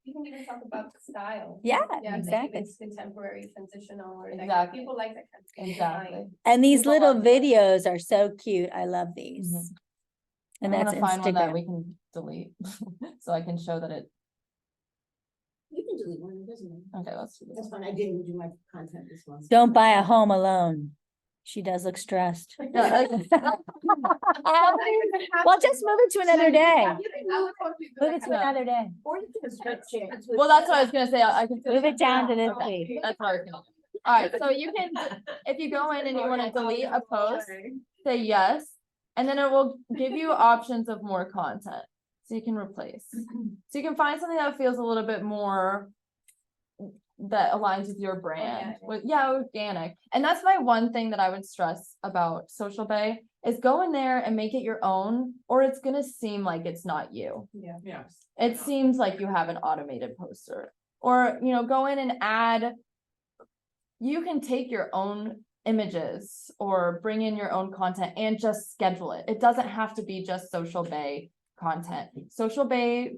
You can even talk about the style. Yeah, Yeah, like if exactly. it's contemporary, transitional, or like, Exactly. people like that kind of thing. Exactly. And these People little love it. videos are so cute. I love these. Mhm. And I'm that's gonna find one that we Instagram. can delete, so I can show that it, You can delete one, it doesn't matter. okay, let's do this. That's fine, I didn't do my content this month. Don't buy a home alone. She does look stressed. Yeah, like- Well, just move it to another day. Move it to Yeah. another day. Or you can stretch it. Well, that's what I was gonna say, I can. Move it down to this Okay, week. that's what I was gonna do. Alright, so you can, if you go in and you wanna delete a post, say yes, and then it will give you options of more content. So you can replace. So you can find something that feels a little bit more that aligns with your brand, Organic. with, yeah, organic. And that's my one thing that I would stress about Social Bay is go in there and make it your own, or it's gonna seem like it's not you. Yeah. Yes. It seems like you have an automated poster, or, you know, go in and add. You can take your own images or bring in your own content and just schedule it. It doesn't have to be just Social Bay content. Social Bay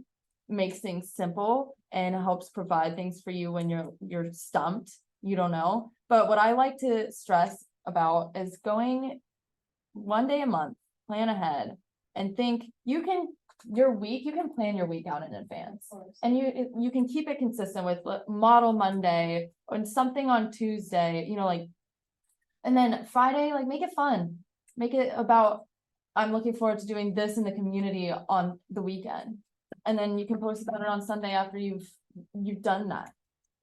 makes things simple and helps provide things for you when you're stumped, you don't know. But what I like to stress about is going one day a month, plan ahead, and think you can plan your week out in advance. And you can keep it consistent with Model Monday or something on Tuesday, you know, like. And then Friday, like, make it fun. Make it about, I'm looking forward to doing this in the community on the weekend. And then you can post about it on Sunday after you've done that.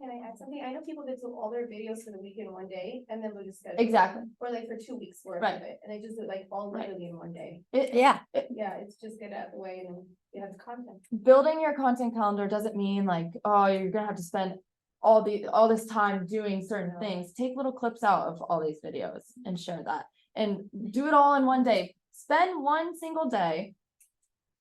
Can I add something? I know people that do all their videos for the week in one day, and then they'll just schedule. Exactly. Or like for 2 weeks worth Right. of it, and they just do it like all Right. literally in one day. Yeah. Yeah, it's just get out of the way and then you have the content. Building your content calendar doesn't mean like, oh, you're gonna have to spend all this time doing certain No. things. Take little clips out of all these videos and share that. And do it all in one day. Spend one single day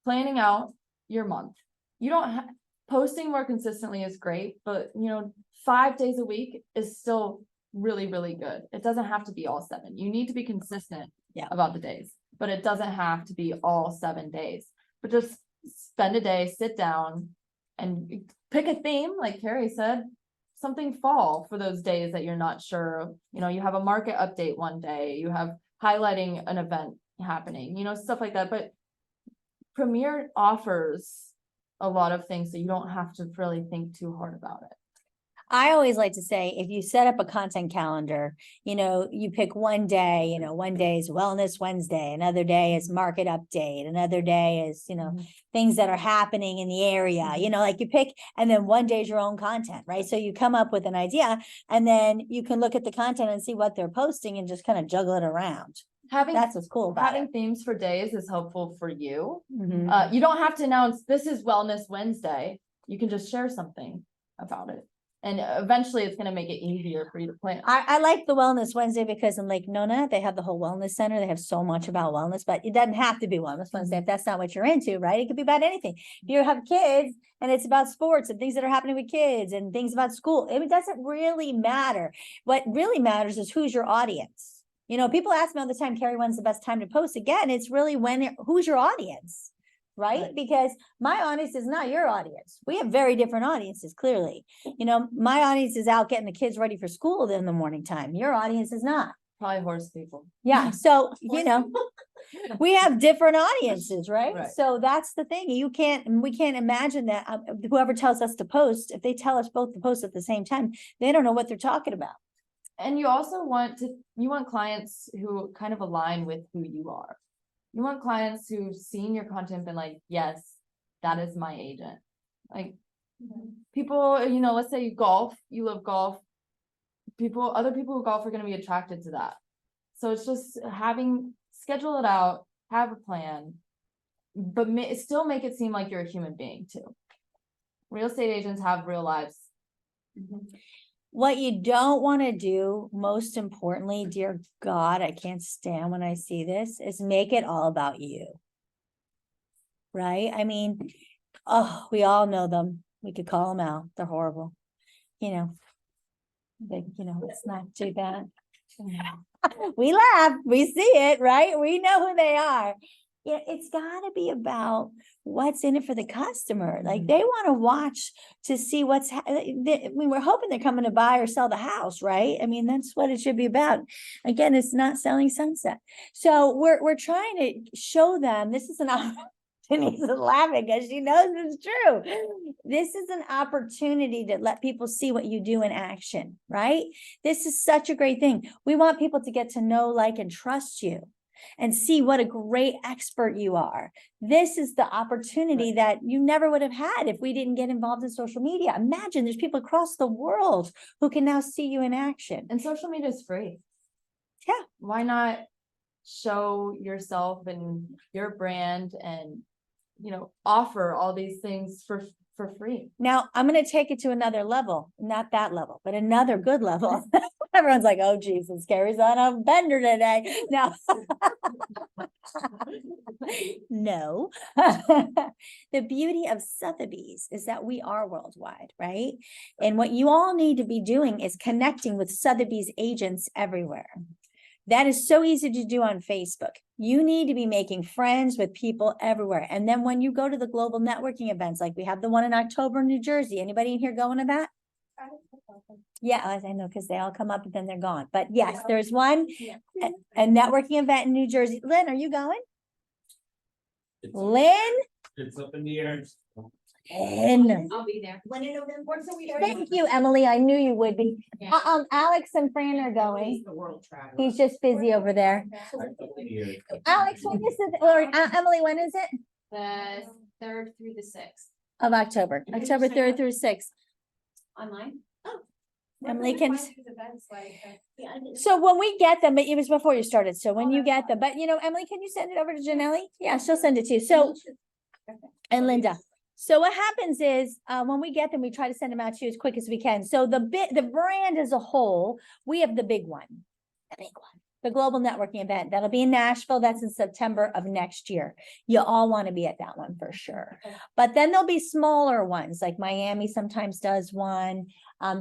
planning out your month. You don't have, posting more consistently is great, but you know, 5 days a week is still really, really good. It doesn't have to be all 7. You need to be consistent Yeah. about the days, but it doesn't have to be all 7 days. But just spend a day, sit down and pick a theme, like Carrie said, something fall for those days that you're not sure. You know, you have a market update one day, you have highlighting an event happening, you know, stuff like that. But Premier offers a lot of things, so you don't have to really think too hard about it. I always like to say, if you set up a content calendar, you know, you pick one day, you know, one day is Wellness Wednesday, another day is market update, another day is, you know, Mhm. things that are happening in the area, you know, like you pick, and then one day is your own content, right? So you come up with an idea and then you can look at the content and see what they're posting and just kind of juggle it around. Having That's what's cool about it. having themes for days is helpful for you. Mhm. You don't have to announce this is Wellness Wednesday. You can just share something about it. And eventually it's gonna make it easier for you to plan. I like the Wellness Wednesday because in Lake Nona, they have the whole wellness center. They have so much about wellness, but it doesn't have to be Wellness Wednesday if that's not what you're into, right? It could be about anything. If you have kids and it's about sports and things that are happening with kids and things about school, it doesn't really matter. What really matters is who's your audience. You know, people ask me all the time, Carrie, when's the best time to post? Again, it's really who's your audience, right? Right. Because my audience is not your audience. We have very different audiences, clearly. You know, my audience is out getting the kids ready for school in the morning time. Your audience is not. Probably horse people. Yeah, so, you know, we have different audiences, right? Right. So that's the thing. We can't imagine that whoever tells us to post, if they tell us both to post at the same time, they don't know what they're talking about. And you also want clients who kind of align with who you are. You want clients who've seen your content and been like, yes, that is my agent. Like people, you know, let's say you golf, you love golf. Other people who golf are gonna be attracted to that. So it's just schedule it out, have a plan, but still make it seem like you're a human being too. Real estate agents have real lives. What you don't want to do, most importantly, dear God, I can't stand when I see this, is make it all about you. Right? I mean, oh, we all know them. We could call them out. They're horrible. You know, let's not do that. We laugh, we see it, right? We know who they are. Yeah, it's gotta be about what's in it for the customer. Like they want to watch to see what's, we were hoping they're coming to buy or sell the house, right? I mean, that's what it should be about. Again, it's not selling sunset. So we're trying to show them this is an Denise is laughing because she knows it's true. This is an opportunity to let people see what you do in action, right? This is such a great thing. We want people to get to know, like, and trust you and see what a great expert you are. This is the opportunity that you never would have had if we didn't get involved in social media. Imagine there's people across the world who can now see you in action. And social media is free. Yeah. Why not show yourself and your brand and, offer all these things for free? Now, I'm going to take it to another level, not that level, but another good level. Everyone's like, oh, Jesus, Carrie's on a bender today. No. No. The beauty of Sotheby's is that we are worldwide, right? And what you all need to be doing is connecting with Sotheby's agents everywhere. That is so easy to do on Facebook. You need to be making friends with people everywhere. And then when you go to the global networking events, like we have the one in October in New Jersey, anybody in here going to that? Yeah, I know, because they all come up and then they're gone. But yes, there's one, a networking event in New Jersey. Lynn, are you going? Lynn? It's up in the air. Lynn. I'll be there. When in November, so we. Thank you, Emily. I knew you would be. Yeah. Alex and Fran are going. The world travel. He's just busy over there. Alex, when is it? Or Emily, when is it? The 3rd through the 6th. Of October, October 3rd through 6th. Online? Emily can. Events like. Yeah, I did. So when we get them, but it was before you started, so when you get them, but Emily, can you send it over to Janelle? Yeah, she'll send it to you, so, and Linda. So what happens is, when we get them, we try to send them out to you as quick as we can, so the brand as a whole, we have the big one. The global networking event, that'll be in Nashville, that's in September of next year. You all want to be at that one for sure. Okay. But then there'll be smaller ones, like Miami sometimes does one.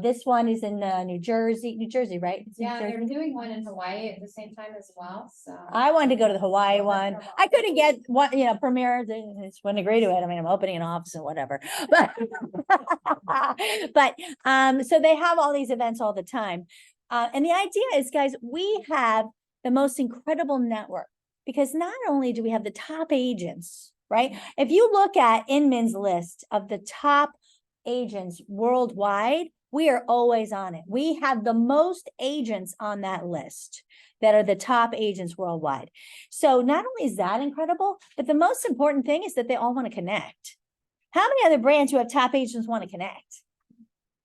This one is in New Jersey, right? It's in Yeah, Jersey. they're doing one in Hawaii at the same time as well, so. I wanted to go to the Hawaii one. I couldn't get what, Premier, they just wouldn't agree to it. I mean, I'm opening an office and whatever, but, so they have all these events all the time. And the idea is, guys, we have the most incredible network because not only do we have the top agents, right? If you look at Inman's list of the top agents worldwide, we are always on it. We have the most agents on that list that are the top agents worldwide. So not only is that incredible, but the most important thing is that they all want to connect. How many other brands who have top agents want to connect?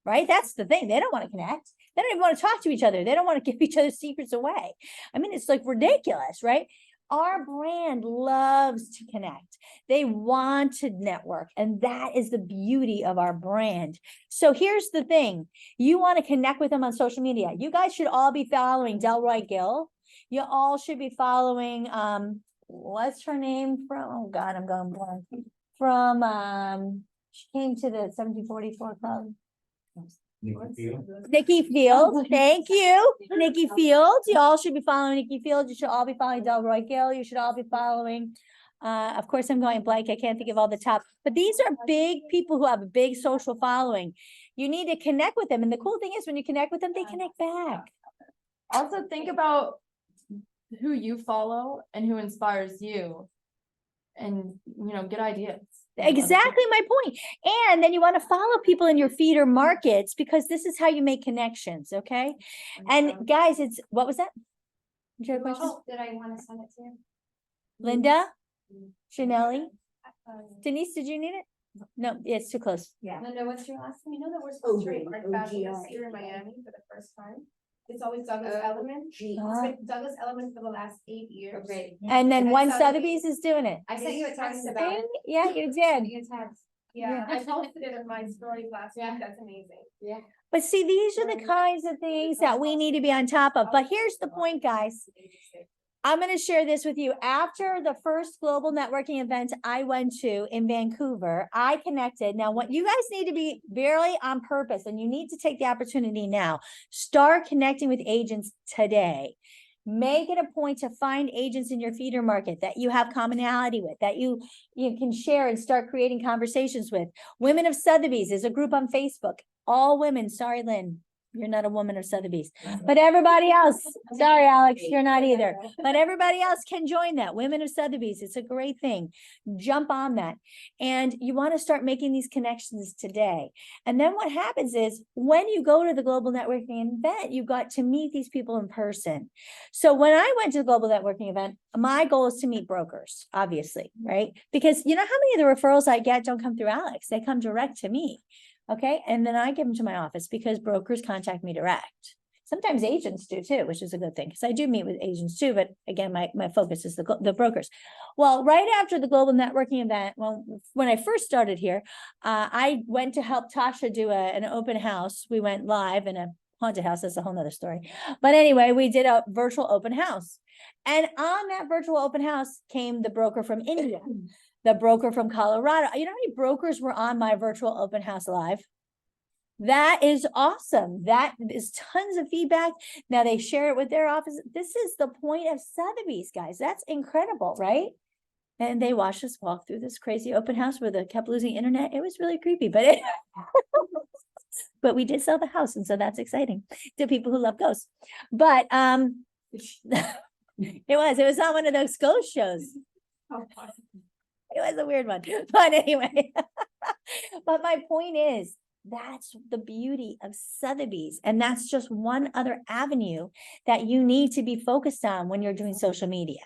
Right? That's the thing. They don't want to connect. They don't even want to talk to each other. They don't want to give each other secrets away. I mean, it's like ridiculous, right? Our brand loves to connect. They want to network. And that is the beauty of our brand. So here's the thing. You want to connect with them on social media. You guys should all be following Delroy Gill. You all should be following, what's her name from? Oh God, I'm going blank. From, she came to the 1744 Club. Nikki Fields, thank you, Nikki Fields. You all should be following Nikki Fields. You should all be following Delroy Gill. You should all be following. Of course, I'm going blank. I can't think of all the top, but these are big people who have a big social following. You need to connect with them, and the cool thing is, when you connect with them, they connect back. Also think about who you follow and who inspires you and, get ideas. Exactly my point. And then you want to follow people in your feeder markets because this is how you make connections. Okay. And guys, what was that? Did you have a question? Oh, did I want to send it to you? Linda, Janelle, Um, Denise, did you need it? No, it's too close. Yeah. Linda, what's your last name? You know that we're supposed to OG, Art Fabulous OGI. here in Miami for the first time. It's always Douglas Elliman. G. It's been Douglas Elliman for the last 8 years. Great. And then And one Sotheby's- Sotheby's is doing it. I sent you a text about it. Yeah, you did. You text. Yeah, I posted it in my stories last week. That's amazing. But see, these are the kinds of things that we need to be on top of. But here's the point, guys. I'm going to share this with you. After the first global networking event I went to in Vancouver, I connected. Now, what you guys need to be very on purpose, and you need to take the opportunity now, start connecting with agents today. Make it a point to find agents in your feeder market that you have commonality with, that you can share and start creating conversations with. Women of Sotheby's is a group on Facebook. All women. Sorry, Lynn, you're not a woman of Sotheby's, but everybody else, sorry, Alex, you're not either, but everybody else can join that. Women of Sotheby's, it's a great thing. Jump on that. And you want to start making these connections today. And then what happens is when you go to the global networking event, you got to meet these people in person. So when I went to the global networking event, my goal is to meet brokers, obviously, right? Because you know how many of the referrals I get don't come through Alex, they come direct to me. Okay, and then I give them to my office because brokers contact me direct. Sometimes agents do too, which is a good thing because I do meet with agents too. But again, my focus is the brokers. Well, right after the global networking event, well, when I first started here, I went to help Tasha do an open house. We went live in a haunted house. That's a whole nother story. But anyway, we did a virtual open house. And on that virtual open house came the broker from India, the broker from Colorado. You know how many brokers were on my virtual open house live? That is awesome. That is tons of feedback. Now they share it with their office. This is the point of Sotheby's, guys. That's incredible, right? And they watched us walk through this crazy open house where they kept losing internet. It was really creepy, but but we did sell the house, and so that's exciting to people who love ghosts. But it was not one of those ghost shows. It was a weird one, but anyway, but my point is, that's the beauty of Sotheby's. And that's just one other avenue that you need to be focused on when you're doing social media.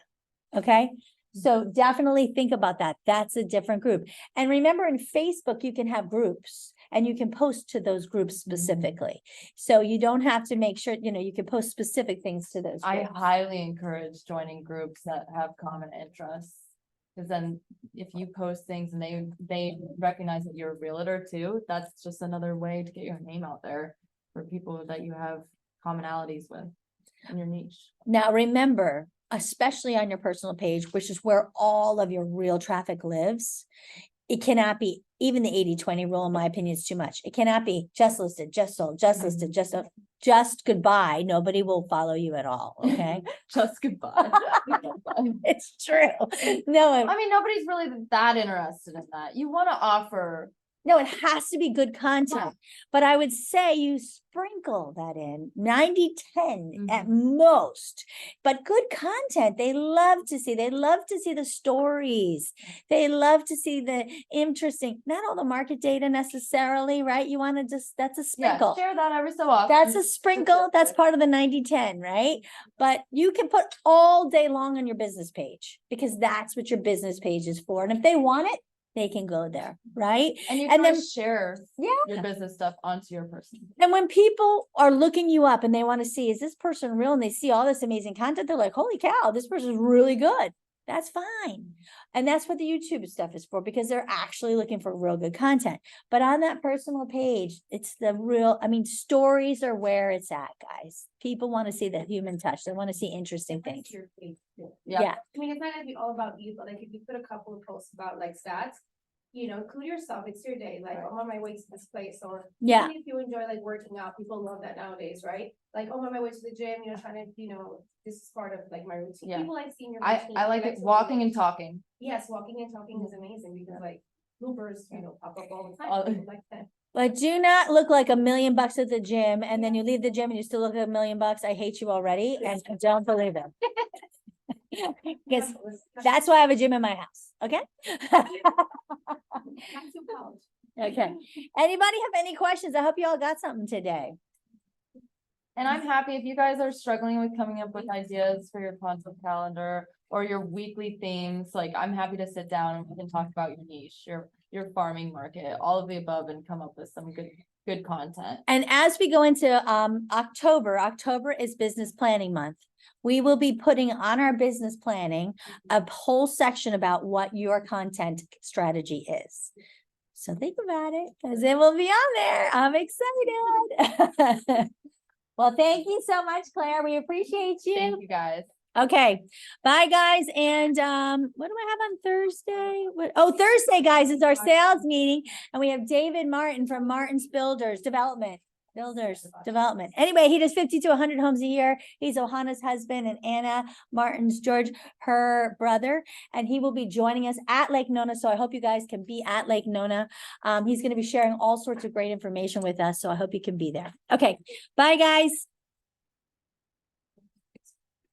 Okay. So definitely think about that. That's a different group. And remember, in Facebook, you can have groups and you can post to those groups specifically. So you don't have to make sure, you can post specific things to those I groups. highly encourage joining groups that have common interests. Because then if you post things and they recognize that you're a realtor too, that's just another way to get your name out there for people that you have commonalities with in your niche. Now, remember, especially on your personal page, which is where all of your real traffic lives, it cannot be, even the 80-20 rule, in my opinion, is too much. It cannot be just listed, just sold, just listed, just sold, just goodbye. Nobody will follow you at all. Okay. Just goodbye. It's true. No, I mean, nobody's really that interested in that. You want to offer. no, it has to be good content, but I would say you sprinkle that in 90-10 at most, but good content. They love to see the stories. They love to see the interesting, not all the market data necessarily, right? You want to just, that's a sprinkle. Yeah, share that every so often. That's a sprinkle. That's part of the 90-10, right? But you can put all day long on your business page because that's what your business page is for. And if they want it, they can go there, right? And you And can then- share Yeah. your business stuff onto your personal. And when people are looking you up and they want to see, is this person real? And they see all this amazing content, they're like, holy cow, this person's really good. That's fine. And that's what the YouTube stuff is for, because they're actually looking for real good content. But on that personal page, it's the real, stories are where it's at, guys. People want to see the human touch. They want to see interesting things. Your page too. Yeah. I mean, it's not gonna be all about you, but like if you put a couple of posts about like stats, include yourself. It's your day. Like, I'm on my way to this place, or Yeah. even if you enjoy like working out, people love that nowadays, right? Like, I'm on my way to the gym, trying to, this is part of like my routine. Yeah. People like seeing your I routine. like They it to walking relate. and talking. Yes, walking and talking is amazing because like bloopers, pop up all the All- time. People like that. But do not look like $1 million at the gym and then you leave the gym and you still look like $1 million. I hate you already and I don't believe it. Because that's why I have a gym in my house, okay? Okay. Anybody have any questions? I hope you all got something today. And I'm happy if you guys are struggling with coming up with ideas for your content calendar or your weekly themes, like I'm happy to sit down and we can talk about your niche, your farming market, all of the above, and come up with some good content. And as we go into October is business planning month. We will be putting on our business planning a whole section about what your content strategy is. So think about it, because it will be on there. I'm excited. Well, thank you so much, Claire. We appreciate you. Thank you guys. Okay, bye, guys, and what do I have on Thursday? Thursday, guys, is our sales meeting, and we have David Martin from Martin's Development. Anyway, he does 50 to 100 homes a year. He's Ohana's husband and Anna Martin's George, her brother, and he will be joining us at Lake Nona. So I hope you guys can be at Lake Nona. He's going to be sharing all sorts of great information with us. So I hope you can be there. Okay, bye, guys.